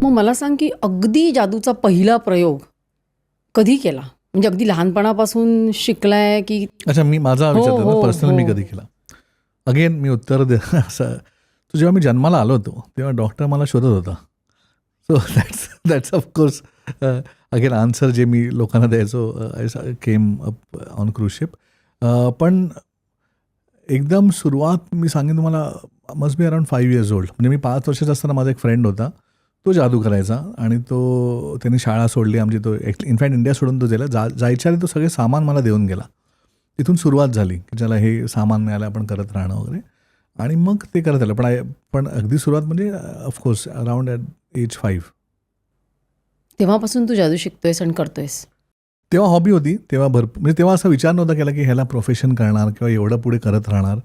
मग मला सांग की अगदी जादूचा पहिला प्रयोग कधी केला? म्हणजे अगदी लहानपणापासून शिकलाय की? अच्छा, मी माझा हो, विचारतो ना, हो, पर्सनल मी हो. कधी केला. अगेन मी उत्तर दे असं. तो जेव्हा मी जन्माला आलो होतो तेव्हा डॉक्टर मला शोधत होता. So that's of course again answer जे मी लोकांना द्यायचो. I came up on cruise ship. पण एकदम सुरुवात मी सांगेन तुम्हाला, must be around 5 years old. म्हणजे मी 5 वर्षाचा असताना माझा एक फ्रेंड होता. तो जादू करायचा आणि त्याने शाळा सोडली आमची. तो इनफॅक्ट इंडिया सोडून तो गेला. जायच्या आधी तो सगळे सामान मला देऊन गेला. तिथून सुरुवात झाली की ज्याला हे सामान मिळालं आपण करत राहणं वगैरे. आणि मग ते करत आलं. पण अगदी सुरुवात म्हणजे ऑफकोर्स अराउंड ॲट एज 5. तेव्हापासून तू जादू शिकतोयस आणि करतोयस? तेव्हा हॉबी होती. तेव्हा भरपूर म्हणजे तेव्हा असा विचार नव्हता केला की ह्याला प्रोफेशन करणार किंवा एवढं पुढे करत राहणार.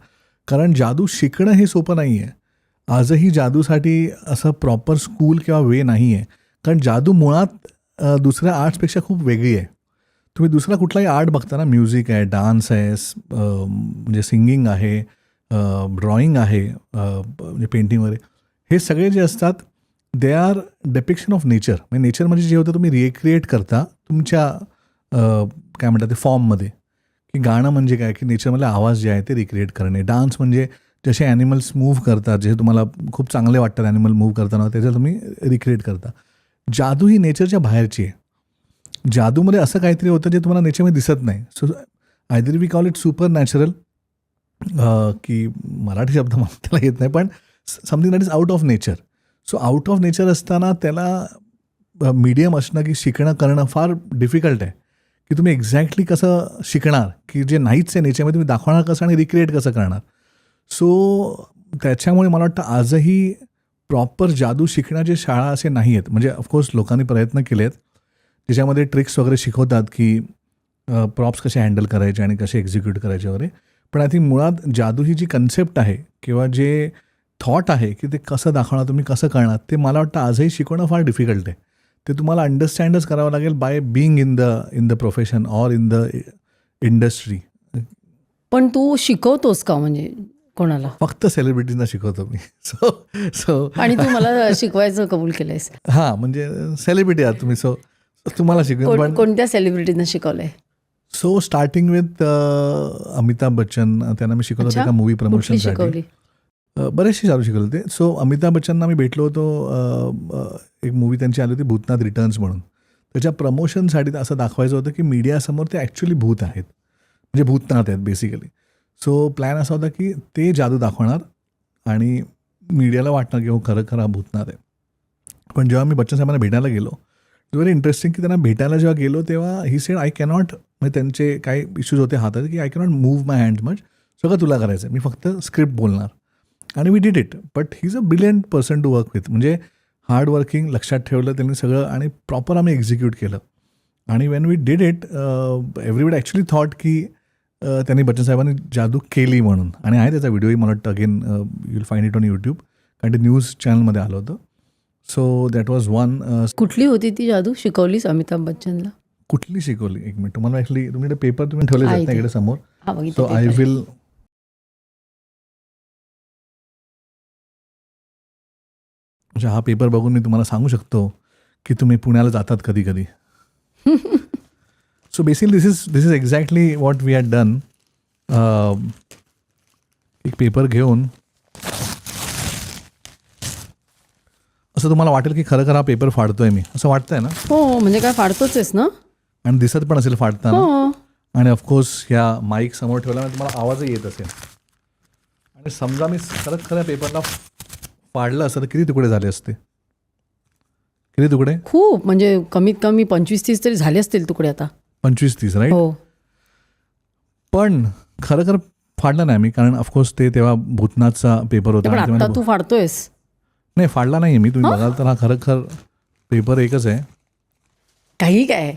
कारण जादू शिकणं हे सोपं नाही आहे. आजही जादूसाठी असं प्रॉपर स्कूल किंवा वे नाही आहे. कारण जादू मुळात दुसऱ्या आर्ट्सपेक्षा खूप वेगळी आहे. तुम्ही दुसरा कुठलाही आर्ट बघता ना, म्युझिक आहे, डान्स आहे, म्हणजे सिंगिंग आहे, ड्रॉइंग आहे, म्हणजे पेंटिंग वगैरे, हे सगळे जे असतात they are depiction of nature. म्हणजे नेचर म्हणजे जे होतं तुम्ही रिक्रिएट करता तुमच्या काय म्हणतात ते फॉर्ममध्ये. की गाणं म्हणजे काय, की नेचरमधले आवाज जे आहे ते रिक्रिएट करणे. डान्स म्हणजे जसे ॲनिमल्स मूव्ह करतात, जे तुम्हाला खूप चांगले वाटतात ॲनिमल मूव्ह करताना, त्याचं तुम्ही रिक्रिएट करता. जादू ही नेचरच्या बाहेरची आहे. जादूमध्ये असं काहीतरी होतं जे तुम्हाला नेचरमध्ये दिसत नाही. So either we call it supernatural, की मराठी शब्द मला त्याला येत नाही, पण something that is out of nature. So out of nature असताना त्याला मीडियम असणं की शिकणं करणं फार डिफिकल्ट आहे. की तुम्ही एक्झॅक्टली कसं शिकणार, की जे नाहीच आहे नेचरमध्ये तुम्ही दाखवणार कसं आणि रिक्रिएट कसं करणार. सो त्याच्यामुळे मला वाटतं आजही प्रॉपर जादू शिकण्याचे शाळा असे नाही आहेत. म्हणजे ऑफकोर्स लोकांनी प्रयत्न केले आहेत त्याच्यामध्ये ट्रिक्स वगैरे शिकवतात की प्रॉप्स कसे हँडल करायचे आणि कसे एक्झिक्यूट करायचे वगैरे. पण आय थिंक मुळात जादू ही जी कन्सेप्ट आहे किंवा जे थॉट आहे की ते कसं दाखवणार, तुम्ही कसं करणार, ते मला वाटतं आजही शिकवणं फार डिफिकल्ट आहे. ते तुम्हाला अंडरस्टँडच करावं लागेल by being in the profession or in the industry. पण तू शिकवतोस का म्हणजे कोणाला? फक्त सेलिब्रिटीजना शिकवतो मी. सो आणि तू मला शिकवायचं कबूल केलंयस? हां, म्हणजे सेलिब्रिटी आहात तुम्ही. सो तुम्हाला शिकवेन. पण कोणत्या सेलिब्रिटींना शिकवलंय? So starting with Amitabh Bachchan. त्यांना मी शिकवलं होतं एका मूवी प्रमोशनसाठी. शिकवली? बरेचसे जादू शिकवले होते. सो अमिताभ बच्चनना मी भेटलो होतो. एक मूवी त्यांची आली होती भूतनाथ रिटर्न्स म्हणून. त्याच्या प्रमोशनसाठी असं दाखवायचं होतं की मीडियासमोर ते ॲक्च्युली भूत आहेत, म्हणजे भूतनाथ आहेत बेसिकली. सो प्लॅन असा होता की ते जादू दाखवणार आणि मीडियाला वाटणार की हो खरं खरं भूतनाथ आहे. पण जेव्हा मी बच्चन साहेबांना भेटायला गेलो, इट व्हेरी इंटरेस्टिंग की त्यांना भेटायला जेव्हा गेलो तेव्हा ही सेड आय कॅनॉट, म्हणजे त्यांचे काही इश्यूज होते हातात की I cannot move my hands much, सगळं तुला करायचं आहे, मी फक्त स्क्रिप्ट बोलणार. आणि we did it. But he is a brilliant person to work with. म्हणजे हार्ड वर्किंग, लक्षात ठेवलं त्यांनी सगळं आणि प्रॉपर आम्ही एक्झिक्यूट केलं. आणि when we did it everybody actually thought की त्यांनी बच्चन साहेबांनी जादू केली म्हणून. आणि आहे त्याचा व्हिडिओही मला वाटतं again you'll find it on YouTube, कारण ते न्यूज चॅनलमध्ये आलं होतं. So that was one. कुठली होती ती जादू शिकवलीस अमिताभ बच्चनला? कुठली शिकवली? एक मिनिट. तुम्हाला ॲक्च्युली तुमच्याकडे पेपर तुम्ही ठेवले जात नाही इकडे समोर. So I will. अच्छा, हा पेपर बघून मी तुम्हाला सांगू शकतो की तुम्ही पुण्याला जातात कधी कधी. So basically this is exactly what we had done. एक पेपर घेऊन असं तुम्हाला वाटेल की खरं खरं हा पेपर फाडतोय मी, असं वाटतंय ना? हो, म्हणजे काय फाडतोच आहेस ना? आणि दिसत पण असेल फाडताना. हो. आणि ऑफकोर्स ह्या माईक समोर ठेवल्यामुळे तुम्हाला आवाजही येत असेल. आणि समजा मी खरंच खऱ्या पेपरला फाडलं असतं तर किती तुकडे झाले असते? किती तुकडे? खूप, म्हणजे कमीत कमी 25-30 तरी झाले असतील तुकडे आता. 25-30, राईट? हो. पण खरं खरं फाडलं नाही मी, कारण ऑफकोर्स ते तेव्हा भूतनाथचा पेपर होता. पण आता तू फाडतोयस? नाही, फाडला नाही मी. तुम्ही बघाल तर हा खरं खरं पेपर एकच आहे. काही काय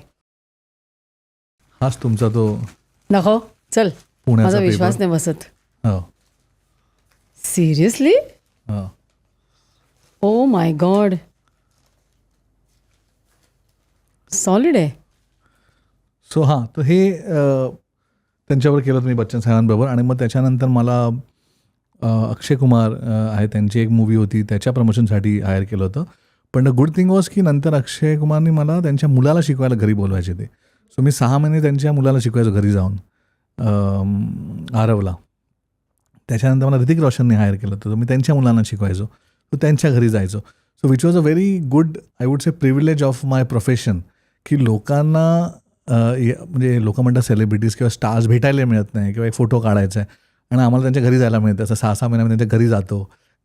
हाच तुमचा तो नको. चल, पुण्याचा माझा पेपर. विश्वास नाही बसत. हो सिरियसली? हो. ओ माय गॉड, सॉलिड आहे. सो हां, तर हे त्यांच्यावर केलं तुम्ही बच्चन साहेबांबरोबर. आणि मग त्याच्यानंतर मला अक्षय कुमार आहे, त्यांची एक मूवी होती त्याच्या प्रमोशनसाठी हायर केलं होतं. पण द गुड थिंग वॉज की नंतर अक्षय कुमारनी मला त्यांच्या मुलाला शिकवायला घरी बोलवायचे ते. सो मी 6 महिने त्यांच्या मुलाला शिकवायचो घरी जाऊन आरवला. त्याच्यानंतर मला ऋतिक रोशनने हायर केलं तर मी त्यांच्या मुलांना शिकवायचो. तो त्यांच्या घरी जायचो. So which was a very good I would say privilege of my profession की लोकांना म्हणजे लोक म्हणतात सेलिब्रिटीज किंवा स्टार्स भेटायला मिळत नाही किंवा एक फोटो काढायचा आहे आणि आम्हाला त्यांच्या घरी जायला मिळतं. असं 6-6 महिन्यामध्ये त्यांच्या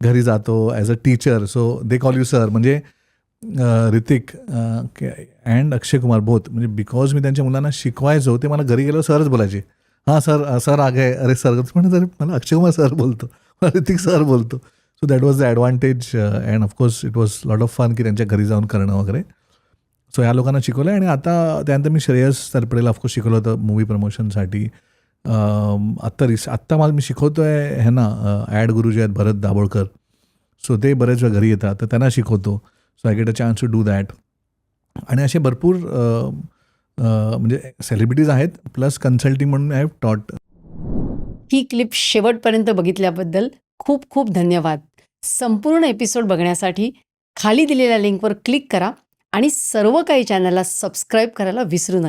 घरी जातो as a teacher. So they call you sir. म्हणजे ऋतिक अँड अक्षय कुमार बोथ म्हणजे बिकॉज मी त्यांच्या मुलांना शिकवायचो ते मला घरी गेलो सरच बोलायचे. हां सर आ गए. अरे सर पण जर मला अक्षय कुमार सर बोलतो, मला ऋतिक सर बोलतो. So that was the advantage and of course it was lot of fun की त्यांच्या घरी जाऊन करणं वगैरे. सो ह्या लोकांना शिकवलं आणि आता त्यानंतर मी श्रेयस तरपडेला ऑफकोर्स शिकवलं होतं मूवी प्रमोशनसाठी. आत्ता मला मी शिकवतो आहे ह्यांना ॲड गुरु जे आहेत भरत दाभोळकर. सो ते बरेच वेळा घरी येतात तर त्यांना शिकवतो. So I get a chance to do that. आणि असे भरपूर म्हणजे सेलिब्रिटीज आहेत प्लस कन्सल्टिंग म्हणून आय हॅव टॉट. ही क्लिप शेवटपर्यंत बघितल्याबद्दल खूप खूप धन्यवाद. संपूर्ण एपिसोड बघण्यासाठी खाली दिलेल्या लिंकवर क्लिक करा आणि सर्व काही चॅनलला सबस्क्राईब करायला विसरू नका.